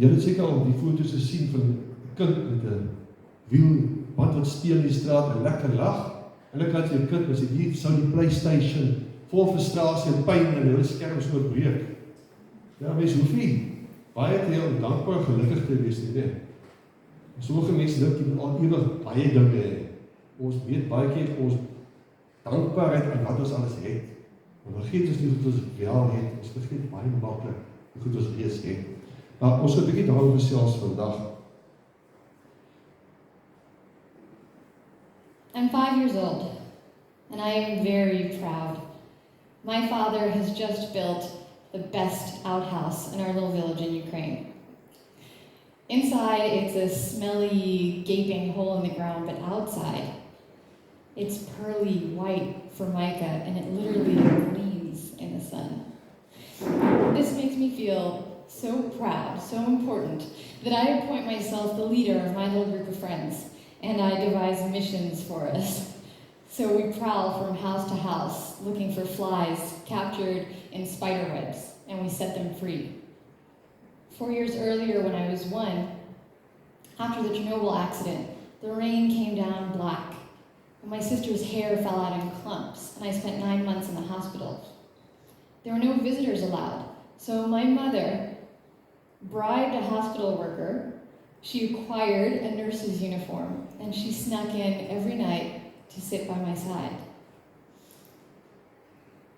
Julle het seker al die foto's gesien van 'n kind met 'n wielband wat speel in die straat en lekker lag. Hulle kan jou kind, as jy sou die PlayStation vol frustrasie en pyn en hulle skerms oorbreek. Ja, mens hoef nie baie te heel dankbaar gelukkig te wees nie. Sommige mense dink jy moet al ewig baie dinge hê. Ons weet baie keer ons dankbaarheid aan wat ons alles het. Maar vergeet ons nie goed ons wel het. Ons vergeet baie maklik hoe goed ons reeds het. Maar ons gaan 'n bietjie daaroor gesels vandag. I'm 5 years old, and I am very proud. My father has just built the best outhouse in our little village in Ukraine. Inside, it's a smelly, gaping hole in the ground, but outside, it's pearly white formica, and it literally gleams in the sun. This makes me feel so proud, so important, that I appoint myself the leader of my little group of friends, and I devise missions for us. So we prowl from house to house, looking for flies captured in spider webs, and we set them free. 4 years earlier, when I was 1, after the Chernobyl accident, the rain came down black, and my sister's hair fell out in clumps, and I spent 9 months in the hospital. There were no visitors allowed, so my mother bribed a hospital worker. She acquired a nurse's uniform, and she snuck in every night to sit by my side.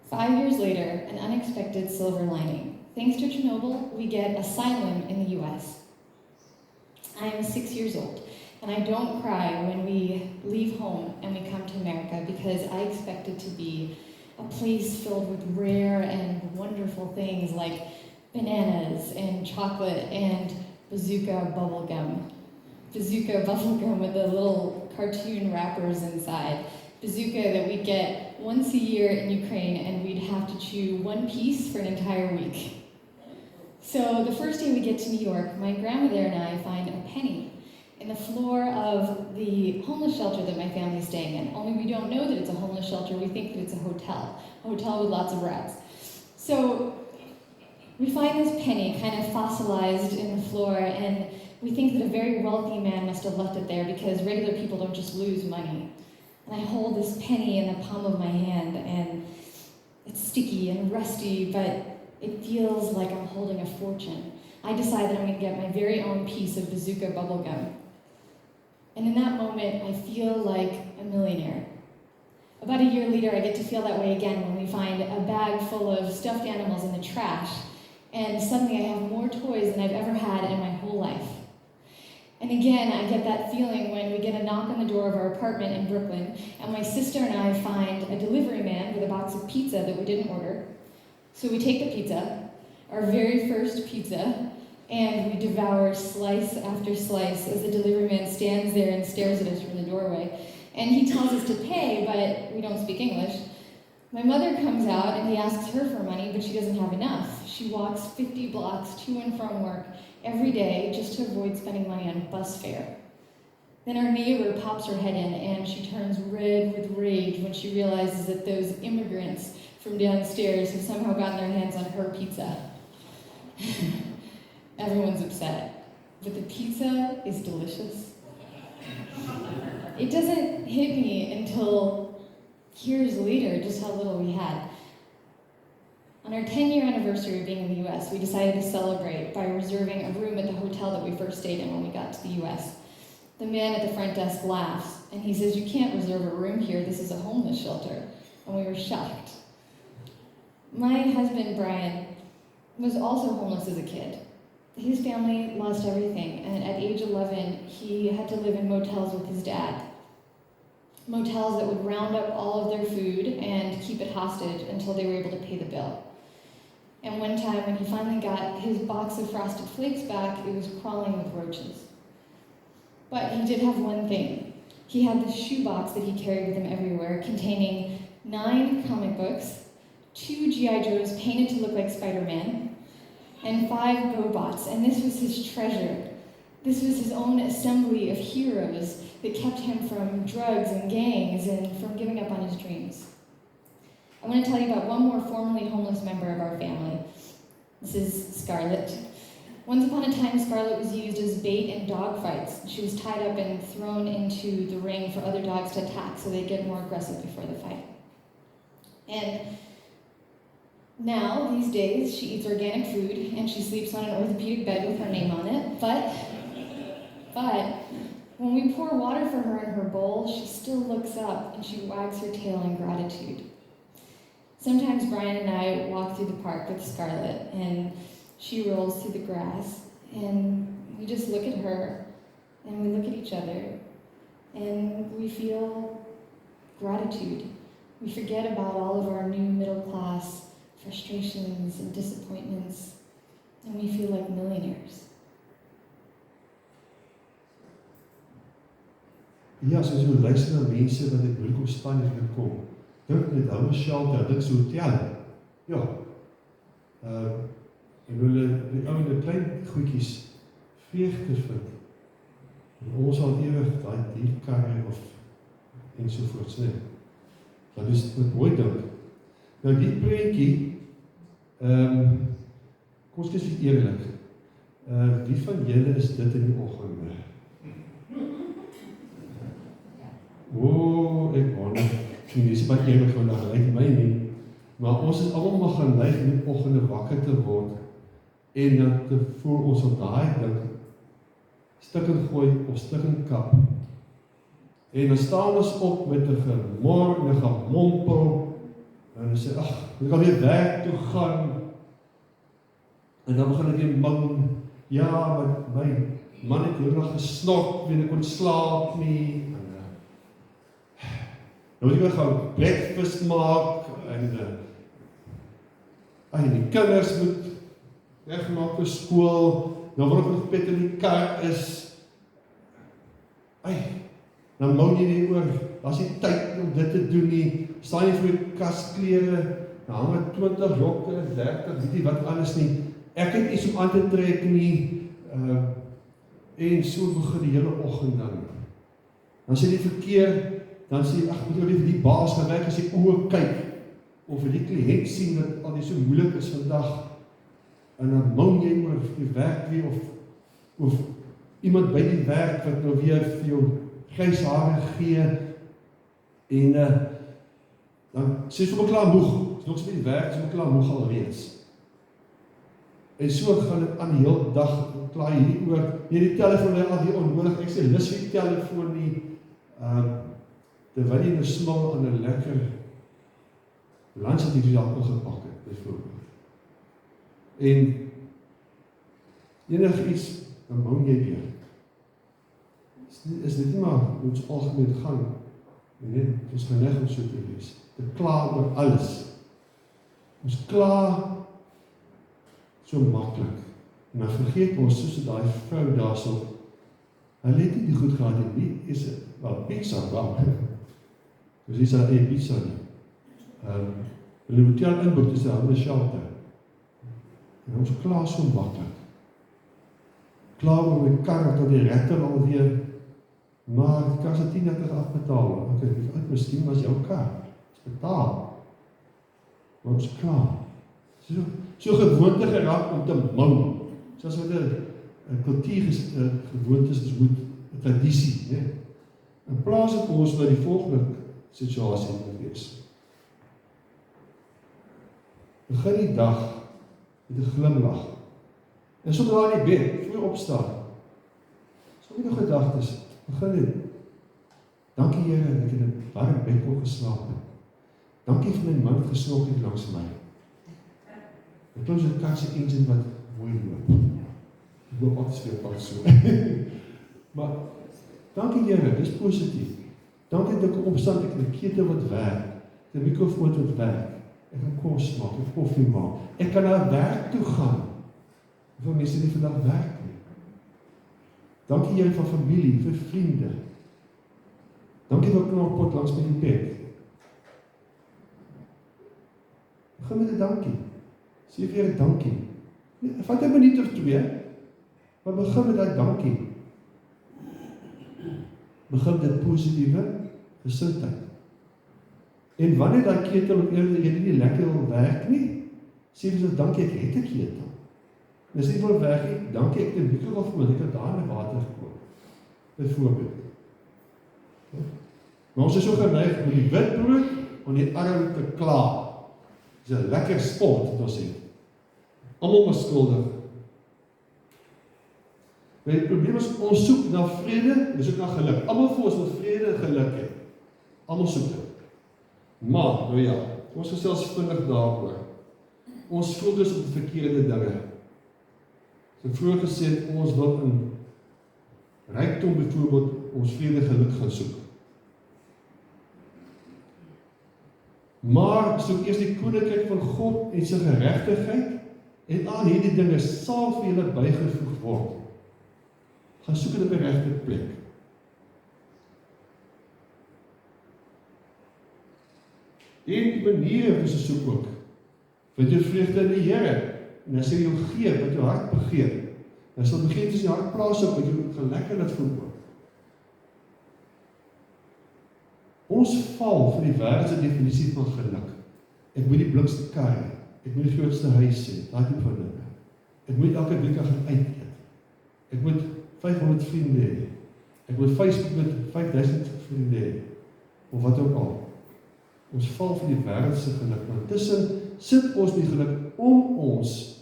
5 years later, an unexpected silver lining. Thanks to Chernobyl, we get asylum in the US. I am 6 years old, and I don't cry when we leave home and we come to America because I expect it to be a place filled with rare and wonderful things like bananas and chocolate and bazooka bubblegum. Bazooka bubblegum with the little cartoon wrappers inside. Bazooka that we'd get once a year in Ukraine, and we'd have to chew one piece for an entire week. So the first day we get to New York, my grandmother and I find a penny in the floor of the homeless shelter that my family's staying in. Only we don't know that it's a homeless shelter, we think that it's a hotel with lots of rats. So we find this penny kind of fossilized in the floor, and we think that a very wealthy man must have left it there because regular people don't just lose money. And I hold this penny in the palm of my hand, and it's sticky and rusty, but it feels like I'm holding a fortune. I decide that I'm going to get my very own piece of bazooka bubblegum. And in that moment, I feel like a millionaire. About a year later, I get to feel that way again when we find a bag full of stuffed animals in the trash, and suddenly I have more toys than I've ever had in my whole life. And again, I get that feeling when we get a knock on the door of our apartment in Brooklyn, and my sister and I find a delivery man with a box of pizza that we didn't order. So we take the pizza, our very first pizza, and we devour slice after slice as the delivery man stands there and stares at us from the doorway. And he tells us to pay, but we don't speak English. My mother comes out and he asks her for money, but she doesn't have enough. She walks 50 blocks to and from work every day just to avoid spending money on bus fare. Then our neighbor pops her head in and she turns red with rage when she realizes that those immigrants from downstairs have somehow gotten their hands on her pizza. Everyone's upset, but the pizza is delicious. It doesn't hit me until years later just how little we had. On our 10-year anniversary of being in the US, we decided to celebrate by reserving a room at the hotel that we first stayed in when we got to the US. The man at the front desk laughs, and he says, "You can't reserve a room here, this is a homeless shelter." And we were shocked. My husband, Brian, was also homeless as a kid. His family lost everything, and at age 11, he had to live in motels with his dad. Motels that would round up all of their food and keep it hostage until they were able to pay the bill. And one time, when he finally got his box of Frosted Flakes back, it was crawling with roaches. But he did have one thing. He had this shoebox that he carried with him everywhere, containing 9 comic books, 2 G.I. Joes painted to look like Spider-Man, and 5 GoBots, and this was his treasure. This was his own assembly of heroes that kept him from drugs and gangs and from giving up on his dreams. I want to tell you about one more formerly homeless member of our family. This is Scarlett. Once upon a time, Scarlet was used as bait in dog fights. She was tied up and thrown into the ring for other dogs to attack so they'd get more aggressive before the fight. And now, these days, she eats organic food and she sleeps on an orthopedic bed with her name on it. But when we pour water for her in her bowl, she still looks up and she wags her tail in gratitude. Sometimes Brian and I walk through the park with Scarlet, and she rolls through the grass, and we just look at her, and we look at each other, and we feel gratitude. We forget about all of our new middle-class frustrations and disappointments, and we feel like millionaires. Ja, soos jy luister na mense wat uit moeilike omstandighede kom, dink net hou 'n shelter, dink so hotel. Ja. En hulle die ouende klein goedjies vreugde vind. En ons sal ewig daai dierkarre of ensovoorts nie. Dat is met mooi dink. Nou die prentjie, kom ons kies vir eerlik. Wie van julle is dit in die oggende? Ek wonder, nie is baie eerlik vandag, lyk my nie, maar ons is allemaal maar geneig in die oggende wakker te word, en dan te voel ons op daai ding, stikken gooi of stikken kap, en dan staan ons op met 'n gemor en 'n gemompel, en dan sê, ek kan weer werk toe gaan, en dan begin ek weer ming, ja, maar my man het heel nog gesnok, en ek kon slaap nie, dan moet ek weer gou breakfast maak, en die kinders moet wegmaak vir skool, dan word ek nog pet in die kar is, dan mou jy nie oor, daar is nie tyd om dit te doen nie, staan jy vir die kasklere, dan hang er 20 jokke, 30, weet nie wat alles nie, ek het iets om aan te trek nie, en so begin die hele oggend dan sê die verkeer, dan sê jy, moet jy vir die baas gaan werk, as jy oor kyk, of vir die kliënt sien, dat al die so moeilik is vandag, en dan mou jy oor die werk weer, of iemand by die werk, wat nou weer vir jou grys hare gee, en dan sê jy, so klaar moeg, is nog so by die werk, so klaar moeg alreeds, en so gaan dit aan die hele dag, klaar jy nie oor, die telefoon lê al die onnodig, ek sê, lus die telefoon nie, terwyl jy nou smal aan 'n lekker lunch wat jy dalk ingepak het, byvoorbeeld. En enige iets, dan mou jy weer. Is dit nie maar hoe ons algemeen gaan, nee, ons geneig om so te wees, te kla oor alles. Ons kla so maklik, en dan vergeet ons, soos daai vrou daarso, hulle het nie die goed gehad, en nie is het, wel, pizza, wel, dus die is daar eie pizza nie. Hulle hotel inboek, dis daar een shelter. En ons klaar so makkelijk. Klaar oor my kar, tot die rechter alweer, maar die kar is 10 afbetaal. Ok, miskien was jou kar, is betaal. Maar ons klaar. So gewoonte geraak om te mou. Soos wat een kultuur gewoonte is moet, een tradisie, nee. In plaas het ons by die volgende situasie moet wees. Begin die dag met 'n glimlach. En sodra jy die bed, voor jy opstaan, so nie nog gedagtes, begin dit. Dankie Here, dat ek in 'n warm bed kon geslaap het. Dankie vir my man wat gesnork het langs my. Ek klink so 'n kar se engine wat mooi loop. Ek loop altyd veel pak so. Maar dankie Here, dis positief. Dankie dat ek opstaan, ek het 'n ketel wat werk, 'n mikrofoon wat werk. Ek kan kos maak, ek koffie maak. Ek kan na werk toe gaan. Hoeveel mense nie vandag werk nie. Dankie Here vir familie, vir vriende. Dankie vir 'n knopot langs by die bed. Begin met 'n dankie. Sê vir Here dankie. Vat 'n minuut of 2, maar begin met daai dankie. Begin dit positiewe gesindheid. En wanneer daai ketel op jy nie lekker wil werk nie, sê vir dankie ek het 'n ketel. En as jy wil weg nie, dankie, ek het 'n mikrogolf, want ek het daar in water gekoop. Byvoorbeeld. Maar ons is so geneig met die witbrood om die arm te kla. Dis 'n lekker sport wat ons het. Almal is skuldig. Maar die probleem is, ons soek na vrede, ons soek na geluk. Almal vir ons wil vrede en geluk hê. Almal soek dit. Maar, nou ja, ons gesels vinnig daaroor. Ons fokus op die verkeerde dinge. So vroeër gesê, ons wil in rykdom byvoorbeeld ons vrede en geluk gaan soek. Maar soek eers die koninkryk van God en sy geregtigheid, en al hierdie dinge sal vir julle bygevoeg word. Gaan soek dit op die regte plek. En die manier wat ons soek ook, vind jou vreugde in die Here, en as jy jou gee, wat jou hart begeer, dan sal begin tussen jou hart plaas op, wat jou gelekker laat voel ook. Ons val vir die wêreldse definisie van geluk. Ek moet die blikste kar hê, ek moet die grootste huis hê, daai tipe van dinge. Ek moet elke week gaan uit eet. Ek moet 500 vriende hê. Ek moet Facebook met 5000 vriende hê. Of wat ook al. Ons val vir die wêreldse geluk, maar tussen sit ons die geluk om ons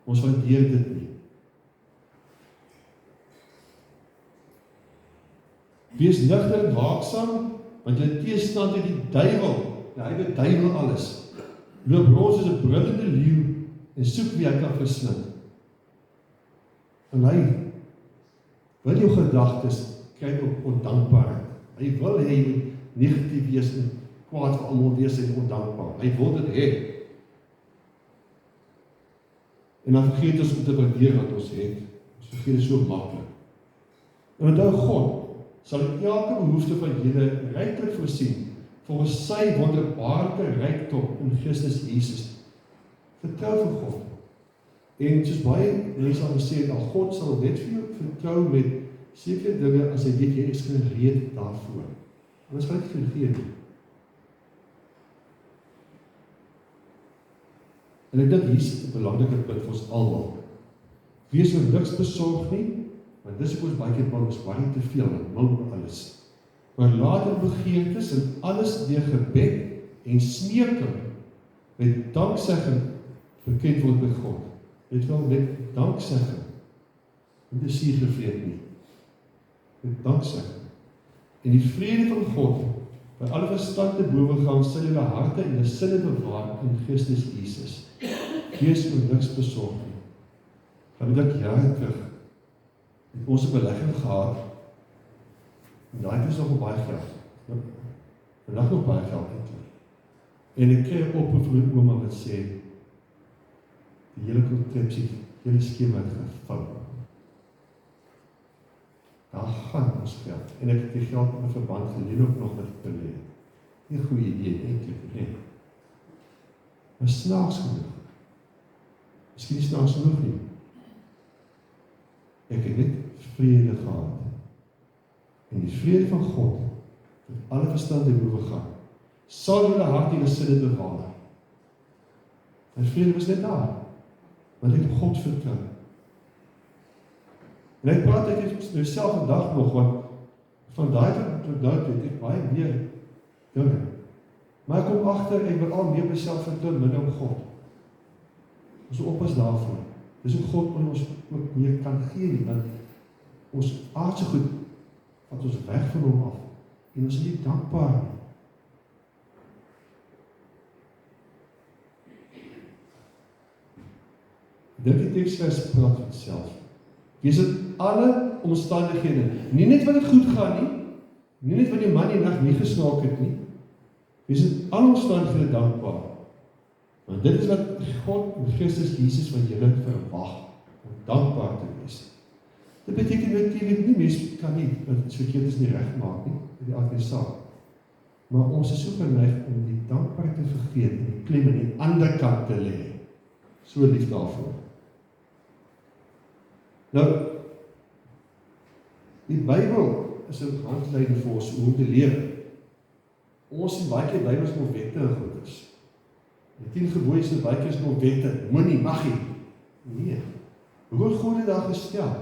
waardeer dit nie. Wees nugter en waaksaam, want jy teestand uit die duiwel. Ja, hy weet duiwel alles. Loop rond soos 'n brullende leeu en soek wie hy kan verslind. En hy wil jou gedagtes kry op ondankbaarheid. Hy wil hê jy moet negatief wees en kwaad vir almal wees en ondankbaar. Hy wil dit hê. En dan vergeet ons om te waardeer wat ons het. Ons vergeet dit so maklik. En onthou, God sal elke behoefte van julle ryklik voorsien, volgens sy wonderbaarlike rykdom in Christus Jesus. Vertrou vir God. En soos baie mense al gesê het, God sal net vir jou vertrou met sekere dinge, as hy weet jy is gereed daarvoor. Anders gaan dit geen gee nie. En ek dink hier is 'n belangrike punt vir ons almal. Wees oor niks besorg nie, want dis ook ons baie keer bang, ons worry te veel en wil oor alles. Maar laat in begeertes en alles deur gebed en smeeking met danksegging bekend word by God. Dit wel met danksegging. Nie die sier gevreet nie. Met danksegging. En die vrede van God, by alle verstand te bowe gaan, sal julle harte en julle sinne bewaar in Christus Jesus. Wees oor niks besorg nie. Gaan dit jare terug, het ons 'n belegging gehad, en daai is nog baie geld. Vandag nog baie geld eintlik. En ek kry 'n oproep van 'n ouma wat sê, die hele kontrepsie, die hele skema het gevou. Daar gaan ons geld. En ek het die geld in 'n verband geleen ook nog wat ek belê. Nie 'n goeie idee eintlik nie. Maar snaaks genoeg. Miskien nie snaaks genoeg nie. Ek het net vrede gehad. En die vrede van God, wat alle verstand te bowe gaan, sal julle hart en julle sinne bewaar. En vrede was net daar, want ek op God vertrou. En ek praat ek nou self vandag nog, want van daai tot nou toe, ek baie meer dinge. Maar ek kom agter, ek wil al meer myself vertrou, minder op God. Ons oppas daarvoor. Dis ook God wat ons ook meer kan gee nie, want ons aardse goed wat ons weg van hom af, en ons is nie dankbaar nie. Dink die teksvers praat vir self. Wees in alle omstandighede, nie net wat dit goed gaan nie, nie net wat die man die nag nie gesnaak het nie, wees in alle omstandighede dankbaar. Want dit is wat God en Christus Jesus van julle verwag, om dankbaar te wees. Dit beteken natuurlijk nie, mens kan nie, want het verkeerd is nie recht maak nie, die aard saak. Maar ons is so geneig om die dankbaarheid te vergeet, en die klem aan die ander kant te lê. So lief daarvoor. Nou, die Bybel is 'n handleiding vir ons hoe om te lewe. Ons sien baie keer Bybels met wette en goedes. Die 10 gebooie is baie keer met wette, moenie, mag nie. Nee. Hoe het God dit daar gestel,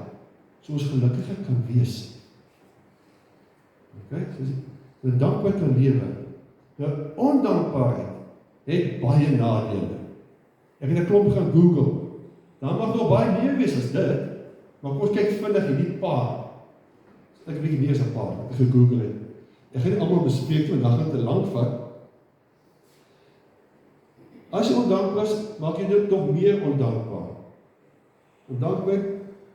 so ons gelukkiger kan wees. Okay, so dankbaar kan lewe. Nou, ondankbaarheid het baie nadele. Ek het 'n klomp gaan Google. Dan mag nog baie meer wees as dit, maar kom ons kyk vinnig hierdie paar. Ek het 'n bietjie meer as 'n paar, ek gegoogel het. Ek gaan nie almal bespreek, want dan gaan dit te lank vat. As jy ondankbaar is, maak jy dit nog meer ondankbaar. Ondankbaarheid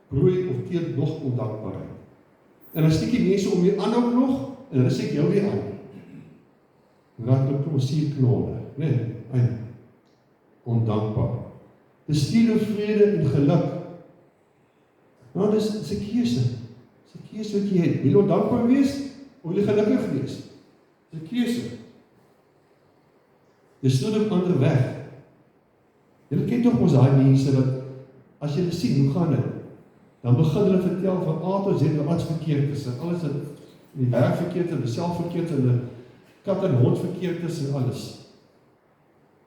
broei of teen nog ondankbaarheid. En dan steek die mense om je aan ook nog, en dan steek jou weer aan. Raak ook om sier knolle, nee, ondankbaar. Dis steel vrede en geluk. Nou, dis 'n keuse. Dis 'n keuse wat jy het. Wil jy ondankbaar wees, of wil jy gelukkig wees? Dis 'n keuse. Dis stoot op ander weg. Julle ken tog ons daai mense wat, as jy sien, hoe gaan dit? Dan begin hulle vertel van A tot Z wat alles verkeerd is, en alles wat in die werk verkeerd is, en die self verkeerd is, en die kat en hond verkeerd is, en alles.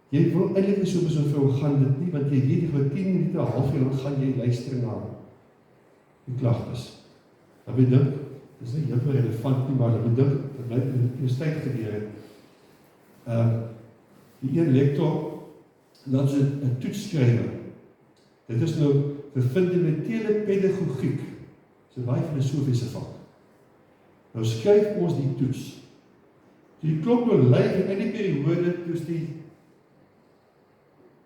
Jy wil eintlik nie so veel gaan dit nie, want jy weet, jy gaan 10 minute, 'n halfuur, dan gaan jy luister na die klagtes. Dan weet dink, dis nie heel relevant nie, maar dan dink, dat blyk in die universiteit gebeur het. Die een lektor, laat sy 'n toets skryf. Dit is nou vir fundamentele pedagogiek, so baie filosofiese vak. Nou skryf ons die toets. Die klok nou lui in die periode,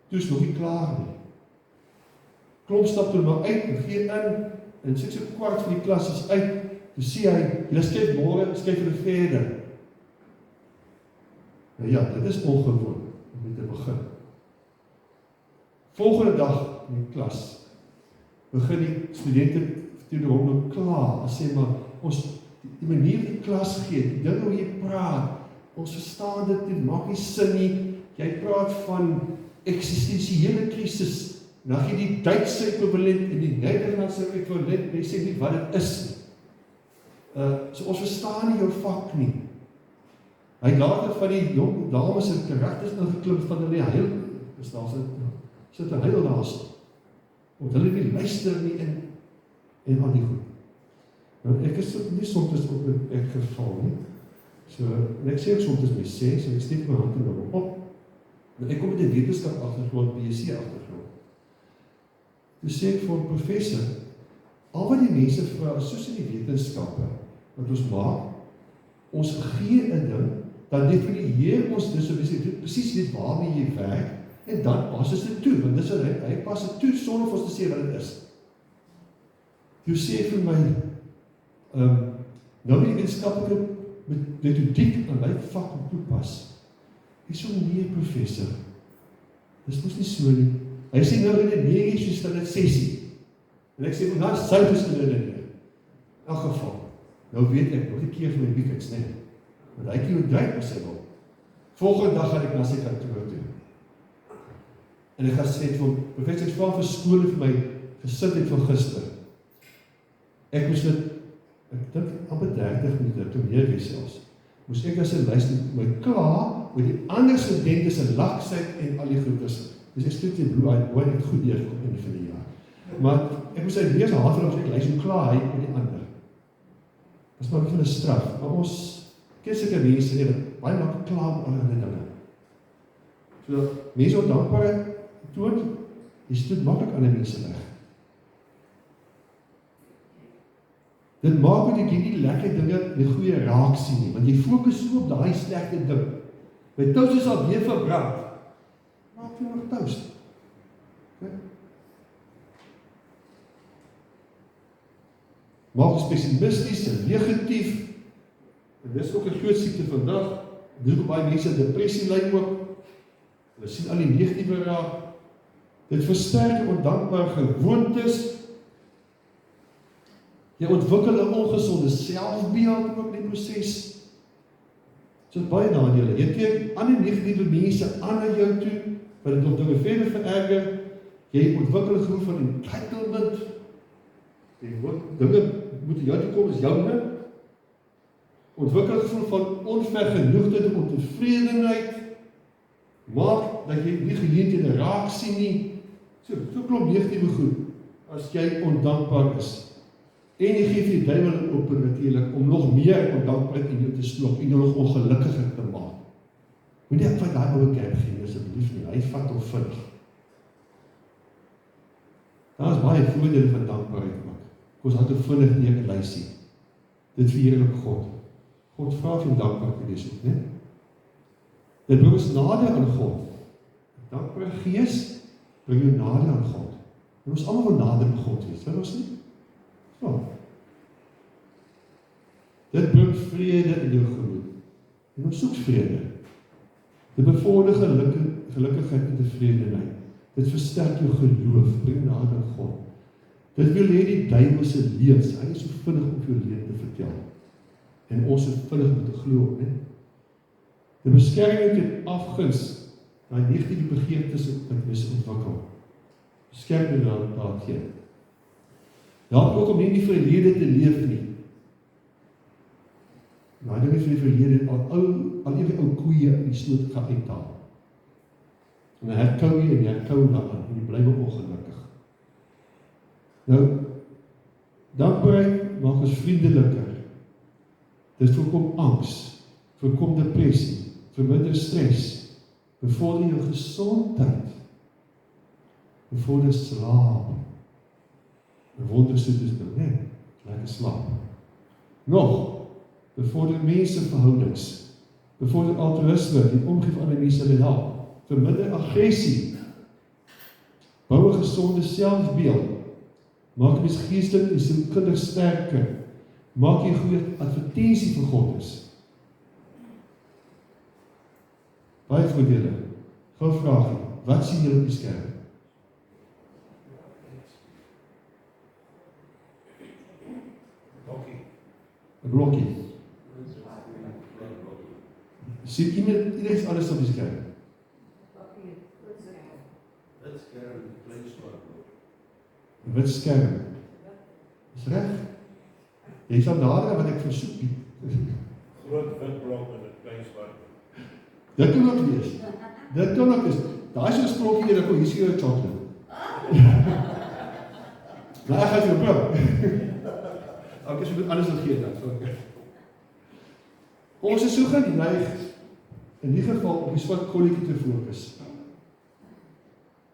toes nog nie klaar nie. Klomp stap toe maar uit en gee in, en sê so kwart van die klas is uit, toe sê hy, julle skryf môre, skryf hulle verder. Nou ja, dit is ongewoon, om mee te begin. Volgende dag in die klas, begin die studente teenoor hom nou klaar, en sê maar, die manier die klas gee, die ding hoe jy praat, ons verstaan dit nie, maak nie sin nie, jy praat van existentiële krisis, en dan gee die Duitse ekwivalent en die Nederlandse ekwivalent, en jy sê nie wat het is nie. So ons verstaan nie jou vak nie. Hy later van die jong dames en karakters ingeklim van hulle heil, dus daar sit 'n heil daar so, want hulle nie luister nie en al die goed. Nou ek is nie soms op 'n geval nie, so, en ek sê ook soms my sê, so ek steek my hand in op, en ek kom met 'n wetenskap agtergrond, BSc agtergrond. Toe sê ek vir 'n professor, al wat die mense vra, soos in die wetenskappe, wat ons maak, ons gee 'n ding, dan definieer ons dus, presies dit waarmee jy werk, en dan pas ons dit toe, want dis hy pas dit toe, sonder vir ons te sê wat dit is. Toe sê vir my, nou die wetenskaplike metodiek aan my vak om toepas. Ek sê, nee professor, dis mos nie so nie. Hy sê nou in die 9 soos dat dit 6. En ek sê, nou sout is in die 9. In elk geval, nou weet ek, nog die keer van my weekends, nee. Want hy kan jou duik as hy wil. Volgende dag gaan ek na sy kantoor toe. En ek gaan sê, professor, ek vraag vir skole vir my gesindheid van gister. Ek moes dit, ek dink amper 30 minute, toe meer wees selfs, moes ek as 'n luister my klaar, met die ander studente se laksheid en al die goeders. Dus ek stoot die bloe uit, hoe net goed deurkom in die van die jaar. Maar ek moes uit wees half en ek luister hoe klaar hy met die ander. Dat is maar van 'n straf, maar ons ken seker mense nie, baie maak klaar met alle dinge. So, mense wat dankbaarheid toon, jy stoot maklik ander mense weg. Dit maak dat ek nie lekker dinge die goeie raak sien nie, want jy fokus so op daai slegte ding. My toast is al weer verbrand. Maak jy nog toast? Okay. Maak ons pessimisties en negatief, en dis ook 'n groot siekte vandag, dis ook baie mense depressie ly ook, hulle sien al die negatieve raak, dit versterk ondankbare gewoontes, jy ontwikkel 'n ongesonde selfbeeld ook in die proses. So baie nadele. Jy trek ander negatiewe mense aan na jou toe, wat dit nog dinge verder vererger. Jy ontwikkel 'n gevoel van entitlement. Dinge moet jou toe kom as joune. Ontwikkel 'n gevoel van onvergenoegdheid en ontevredenheid. Maak dat jy nie geleenthede raak sien nie. So klomp negatiewe goed, as jy ondankbaar is. En jy gee vir die duiwel 'n open natuurlik, om nog meer ondankbaarheid in jou te sloop, en jou nog ongelukkiger te maak. Moet nie ek van daai ouwe kerk gee, asseblief nie, hy vat hom vinnig. Daar is baie voordele van dankbaarheid ook. Ons had 'n vinnig neer 'n lysie. Dit verheerlik God. God vra vir dankbaar te wees ook, né? Dit bring ons nader aan God. 'n Dankbare gees bring jou nader aan God. En ons almal wil nader aan God wees, wil ons nie? Ja. Dit bring vrede in jou gemoed. En ons soek vrede. Dit bevorder gelukkigheid en tevredenheid. Dit versterk jou geloof, bring nader aan God. Dit wil hê die duiwel se leuns, hy is so vinnig om jou leuen te vertel. En ons is vinnig om te glo, né? Dit beskerm jou teen afguns, daai negatiewe begeertes wat mens ontwikkel. Beskerm jou daarteen. Help ook om nie in die verlede te leef nie. Nou, dit is vir die verlede, al die ou koeie in die sloot gaan uithaal. En dan herkou jy en herkou daaraan, en jy bly ongelukkig. Nou, dankbaarheid maak ons vriendeliker. Dit voorkom angs, voorkom depressie, verminder stres, bevorder jou gesondheid, bevorder slaap. 'n wondersoet is nou, né? Lekker slaap. Nog, bevorder menseverhoudings, bevorder altruïsme, die omgee vir ander mense hulle help, verminder aggressie, bou 'n gesonde selfbeeld, maak mens geestelik en sielkundig sterker, maak jy goeie advertensie vir God is. Baie voordele. Gou vraagie, wat sien julle op die skerm? Een blokkie. Sien iedereen alles op die skerm? Een wit skerm. Is reg? Jy sal nader wat ek versoek nie. Groot wit blok met 'n klein swart. Dit kan ook wees. Dit kan ook wees. Daai is 'n sprokkie hier, hier is jou chocolate. Nou, ek gaan jou blok. Ek is moet alles vergeet dan. Ons is so geneig, in die geval op die swart kolletjie te fokus.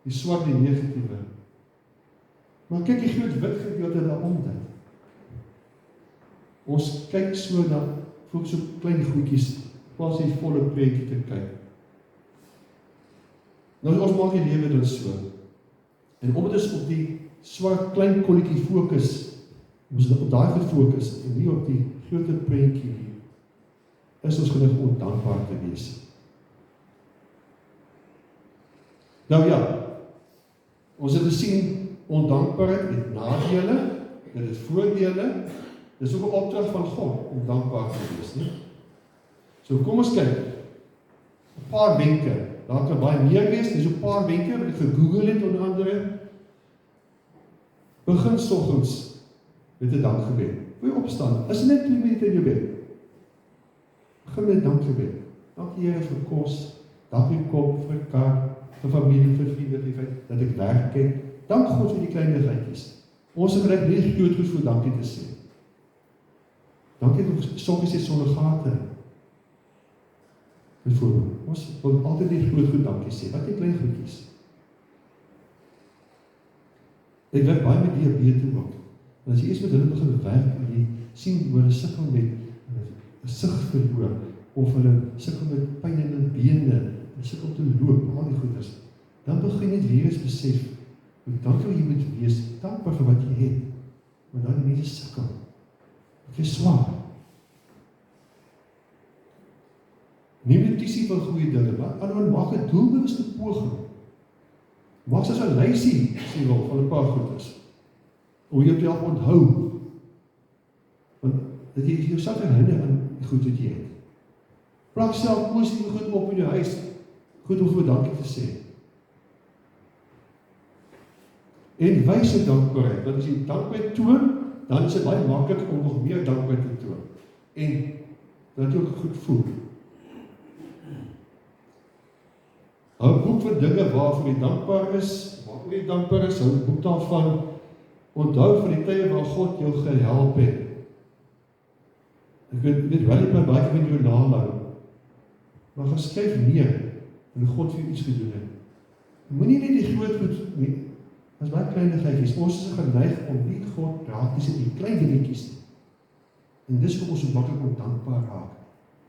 Die swart, die negatiewe. Maar kyk die groot wit gedeelte daaronder. Ons kyk so na, fokus op klein goedjies, plaas die volle prentjie te kyk. Nou ons maak die lewe dan so. En omdat ons op die swart klein kolletjie fokus, ons op daai gefokus en nie op die groter prentjie nie, is ons geneig om dankbaar te wees. Nou ja, ons het gesien, ondankbaarheid het nadele, dit het voordele, dit is ook 'n opdrag van God om dankbaar te wees, nie? So kom ons kyk, 'n paar wenke, daar kan baie meer wees, dis 'n paar wenke wat ek gegoogel het onder andere. Begin soggens met 'n dankgebed. Wil jy opstaan? Is net 2 minute in jou bed. Begin met 'n dankgebed. Dank die Here vir kos, dank vir kop, vir kar, vir familie, vir vriende, vir feit dat ek werk het. Dank God vir die kleinigheidjies. Ons het reg nie groot goed vir dankie te sê. Dankie dat sokkies het sonder gate. Byvoorbeeld, ons wil altyd nie groot goed dankie sê, wat die klein goedjies. Ek werk baie met diabetes ook. En as jy eers met hulle begin werk, en jy sien hoe hulle sukkel met 'n sigverloor, of hulle sukkel met pyn in hulle bene, en sukkel om te loop, al die goeders, dan begin jy weer eens besef, hoe dankbaar jy moet wees, dankbaar vir wat jy het, maar dan die mense sukkel. Ek is swaar. Neem notisie van goeie dinge, maar ander maak 'n doelbewuste poging. Maak soos 'n lysie, sê wel, van 'n paar goeders. Om jou te help onthou. Want dat jy jouself herinner aan die goed wat jy het. Plak self positief goed op in jou huis, goed om vir dankie te sê. En wyse dankbaarheid, want as jy dankbaarheid toon, dan is dit baie maklik om nog meer dankbaarheid te toon. En dat jy ook goed voel. Hou 'n boek van dinge waarvoor jy dankbaar is, goeie dankbaar is, hou 'n boek daarvan, onthou van die tye waar God jou gehelp het. Ek weet wel nie baie van jou nalou, maar gaan skryf neer, en God vir jou iets gedoen het. Moenie net die groot goed nie, as baie kleinigheidjies, ons is geneig om nie God raak te sien, die klein dingetjies nie. En dis hoekom ons so maklik ondankbaar raak,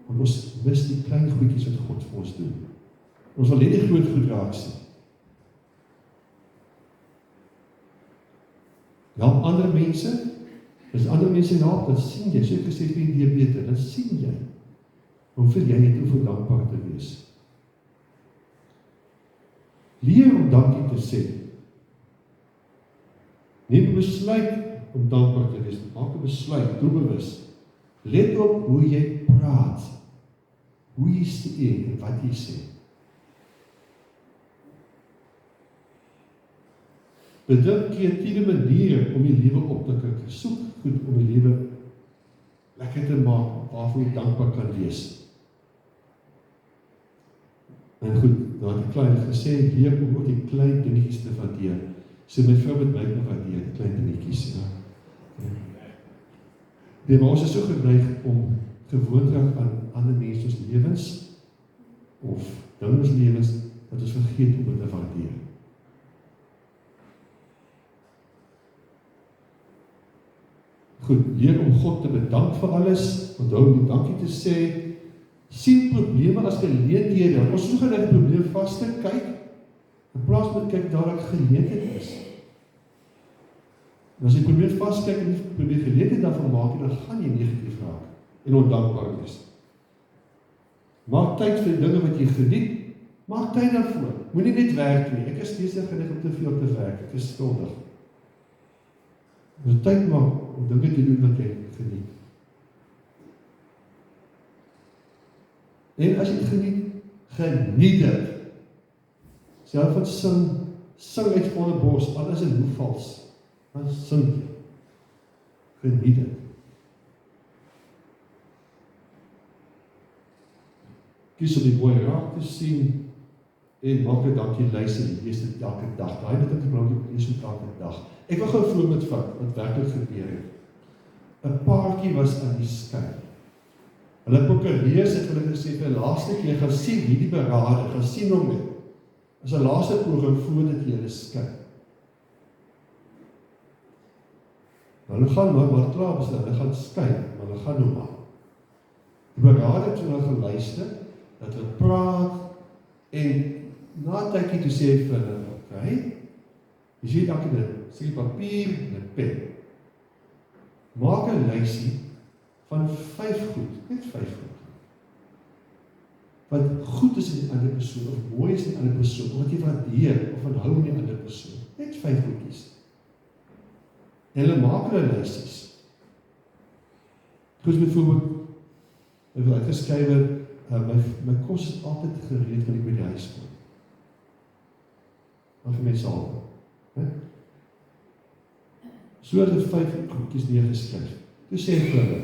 want ons mis die klein goedjies wat God vir ons doen. Ons wil net die groot goed raak sien. Help ander mense, as ander mense help, dan sien jy, so ek gesê, ek weet beter, dan sien jy, hoeveel jy het hoeveel dankbaar te wees. Leer om dankie te sê. Neem besluit om dankbaar te wees, maak 'n besluit, doelbewus. Let op hoe jy praat, hoe jy sê en wat jy sê. Bedink kreatiewe maniere om die lewe op te kyk. Soek goed om die lewe lekker te maak, waarvoor jy dankbaar kan wees. En goed, nou het ek klein gesê, leer om ook die klein dingetjies te waardeer. So my vrou met my waardeer, die klein dingetjies, ja. Nee, maar ons is so geneig om gewoond raak aan ander mense se lewens, of dinge se lewens, dat ons vergeet om dit te waardeer. Goed, leer om God te bedank vir alles, onthou om die dankie te sê, sien probleme as geleenthede, ons is so geneig probleem vas te kyk, in plaas van kyk daar ek geleentheid is. En as jy probeer vaskyk en probeer geleentheid daarvan maak, dan gaan jy negatief raak en ondankbaar wees. Maak tyd vir die dinge wat jy geniet, maak tyd daarvoor. Moenie net werk nie. Ek is steeds geneig om te veel te werk, ek is skuldig. Moet tyd maak om dinge te doen wat jy geniet. En as jy geniet, geniet dit. Self van sing uit volle bos, alles in hoe vals. Dan sing jy. Geniet dit. Kies om die mooi raak te sien, en maak dit dankie lys en lees dit elke dag. Daai wat ek gebruik, lees dit elke dag. Ek wil gou voorbeeld vat, wat werklik gebeur het. 'n Paartjie was aan die skei. Hulle prokureurs het hulle gesê, vir die laaste keer, gaan sien hierdie berade, gaan sien hom net. As 'n laaste poging voordat jy hulle skei. Hulle gaan maar klaar besluit, hulle gaan skei, maar hulle gaan nou maar. Die berade het hulle geluister, dat hulle praat, en na tydjie toe sê vir hulle, okay, jy sê elke ding, sê papier en 'n pen. Maak 'n lysie van 5 goed, net 5 goed. Wat goed is in die ander persoon, of mooi is in die ander persoon, of wat jy waardeer, of van hou in die ander persoon. Net 5 goedjies. En hulle maak hulle lysies. Soos byvoorbeeld, ek wil uitgeskrywe, my kos is altyd gereed wanneer ek by die huis kom. Wat vir my sal. So het 5 goedjies neergeskryf. Toe sê ek vir hulle,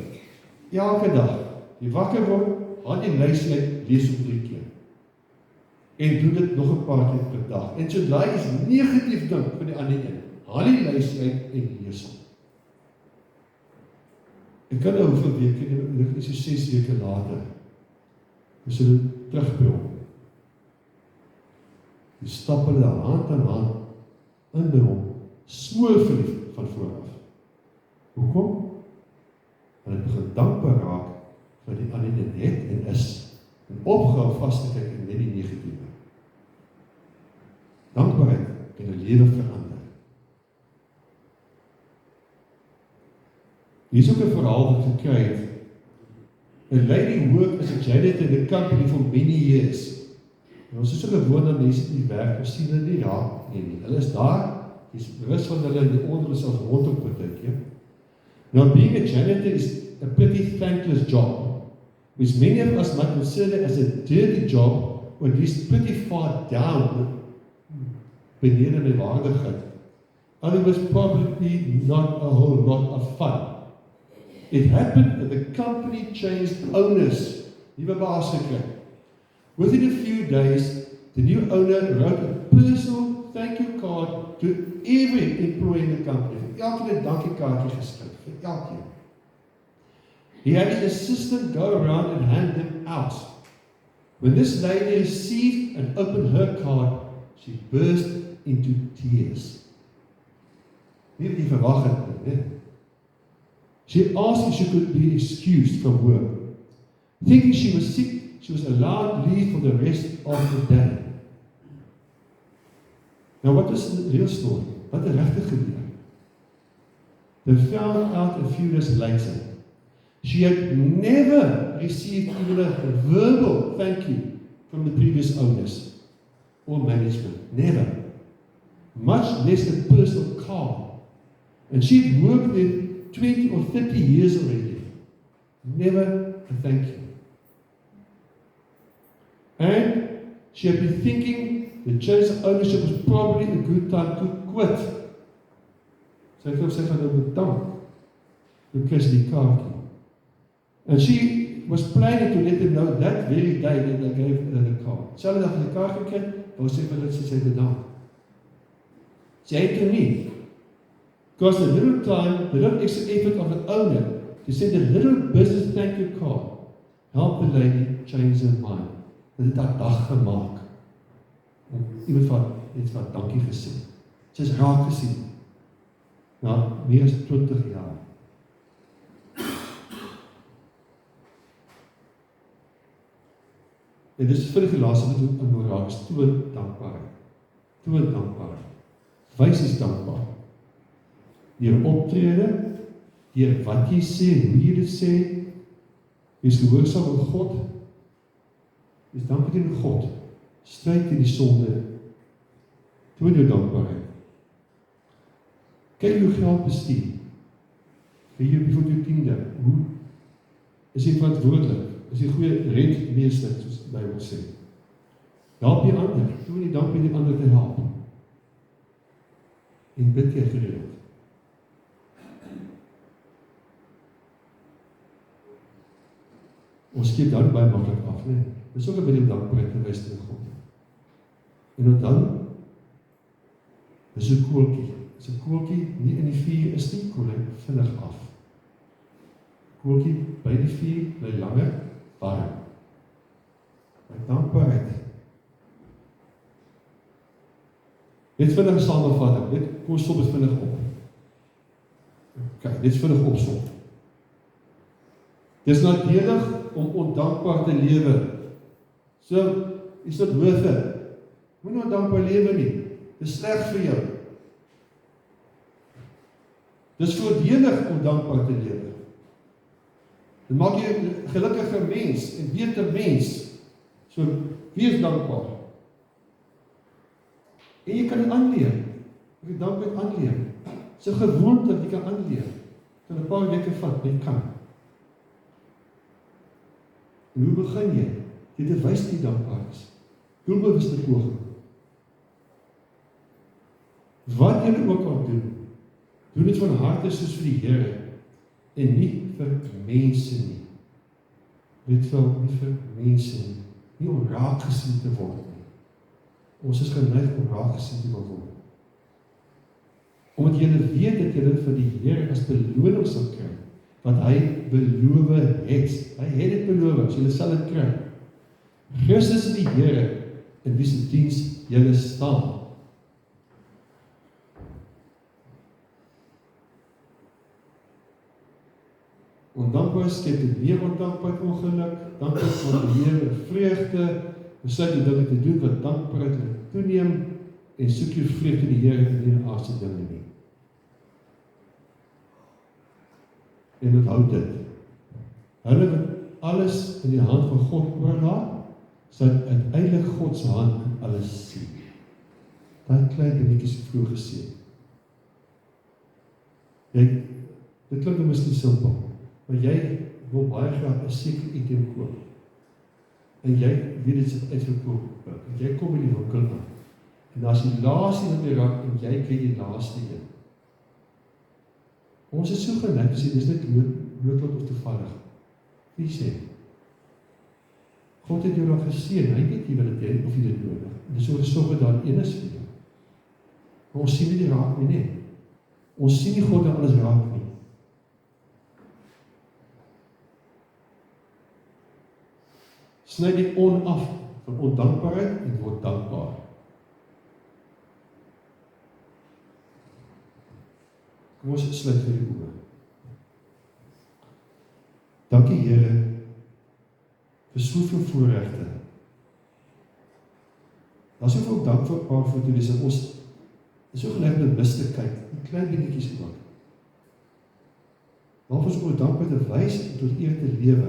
elke dag, jy wakker word, haal die lysie uit, lees op 3 keer. En doen dit nog 'n paar keer per dag. En sodra jy is negatief dink van die ander een, haal die lysie uit en lees hom. Ek kan nou hoeveel weke, dit is so 6 weke later, as hulle terugbrul. Die stap hulle hand aan hand in by hom, smoor verlief van vooraf. Hoekom? Hulle het begin dankbaar raak vir die ander een het en is, en opgehou vas te kyk en net die negatieve. Dankbaarheid kan 'n lewe verander. Hier is ook 'n verhaal wat gekry het. A lady worked as a janitor in the company for many years. En ons is so gewoon aan mense in die werk, ons sien hulle nie raak nie. Hulle is daar, jy is bewus van hulle in die onder is as rondom partytjie. Now being a janitor is a pretty thankless job, which many of us might consider as a dirty job, or at least pretty far down beneden my waardigheid. Otherwise probably not a whole lot of fun. It happened that the company changed owners. Nuwe baas gekry. Within a few days, the new owner wrote a personal thank you card to every employee in the company. Vir elke 'n dankiekaartjie geskryf, vir elkeen. He had his assistant go around and hand them out. When this lady received and opened her card, she burst into tears. Nie wat jy verwag het nie. She asked if she could be excused from work. Thinking she was sick, she was allowed leave for the rest of the day. Nou wat is die real story? Wat het regtig gebeur? They found out a few days later. She had never received even a verbal thank you from the previous owners or management. Never. Much less a personal card. And she'd worked there 20 or 30 years already. Never a thank you. And she had been thinking the change of ownership was probably a good time to quit. Sy het gesê gaan nou bedank. Toe kies die kaartjie. And she was planning to let them know that very day that they gave her the card. Selfde dag die kaart gekry, wou sy vir hulle sê bedank. Sy het hom nie. Because the little time, the little extra effort of the owner to send a little business thank you card helped the lady change her mind. Dit het haar dag gemaak. Iemand van dankie gesê. Sy is raak gesien. Na meer as 20 jaar. En dis vir die laaste wat ook aan raak is, toon dankbaarheid. Toon dankbaarheid. Wys is dankbaar. Deur optrede, deur wat jy sê, hoe jy dit sê, wees gehoorsaam aan God, wees dankbaar teen God, stryd teen die sonde, toon jou dankbaarheid. Kyk hoe geld bestuur, vir jou bijvoorbeeld jou tiende, hoe is jy verantwoordelik, is jy goeie rentmeester, soos die Bybel sê. Help jy ander, toon jy dank met die ander te help, en bid jy gereeld. Ons skiet dan baie maklik af, nee. Dis ook 'n bietjie dankbaarheid te wys teen God. En onthou, dis 'n koeltjie. As 'n koeltjie nie in die vuur is nie, koel hy vinnig af. Koeltjie by die vuur bly langer warm. Met dankbaarheid. Dit vinnig 'n samevatting. Dit kom stop dit vinnig op. Kyk, dit is vinnig opsom. Dis nadelig om ondankbaar te lewe. So, is dit worth it? Moenie ondankbaar lewe nie. Dis sleg vir jou. Dis voordelig om dankbaar te lewe. Dit maak jy 'n gelukkiger mens en beter mens. So, wees dankbaar. En jy kan dit aanleer. Jy dankbaarheid aanleer. Dis 'n gewoonte wat jy kan aanleer. Kan 'n paar weke vat, jy kan. En hoe begin jy? Jy te wys die dankbaar is. Doelbewuste poging. Wat jy ook al doen, doen dit van harte soos vir die Here en nie vir mense nie. Dit wil nie vir mense nie om raak gesien te word nie. Ons is geneig om raak gesien te word. Omdat jy weet dat jy dit vir die Here as beloning sal kry, wat hy beloof het. Hy het dit beloof, so jy sal dit kry. Christus is die Here, in wie se diens jy staan. Ondankbaarheid skep dit meer ondankbaarheid ongeluk, dankbaarheid kombineer vreugde, besluit die dinge te doen wat dankbaarheid toeneem, en soek jou vreugde die Here in die aardse dinge nie. En onthou dit. Hulle wat alles in die hand van God oorlaat, sal uiteindelik God se hand in alles sien. Daai klein dingetjies het vroeër gesê. Dit klink miskien simpel, maar jy wil baie graag 'n sekere item koop. En jy weet dit is uitverkoop. En jy kom in die winkel aan. En daar's die laaste wat jy raak en jy kry die laaste een. Ons is so geneig te sê, dis net noodlot of toevallig. Wie sê? God het jou dan geseën, hy weet jy wat dit is, of jy dit nodig. En dis so gesorg dat daar een is vir jou. Maar ons sien nie die raak nie, nee. Ons sien nie God en alles raak nie. Sny die on af van ondankbaarheid en word dankbaar. Kom ons sluit vir die oë. Dankie Here vir soveel voorregte. Daar is soveel dankbaar vir toe, dis dat ons is so geleid bewus te kyk, die klein dingetjies ook. Waarvoor ons oor dankbaar te wys en tot eer te lewe.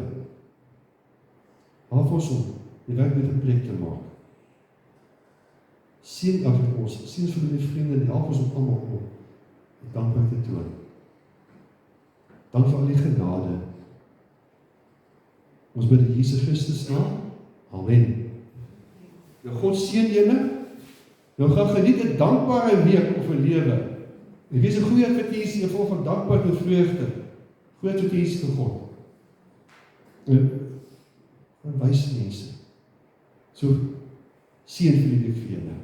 Waarvoor ons om die werk met 'n plek te maak. Sien af vir ons, sien vir die vriende, en help ons om almal om dankbaar te toon. Dank vir al die genade. Ons bid in Jesus Christus naam. Amen. Nou God seën julle. Nou gaan geniet 'n dankbare week of 'n lewe. En wees 'n goeie advertensie vol van dankbaarheid en vreugde. Goeie advertensie vir God. En wys mense. So seën vir die week vir julle.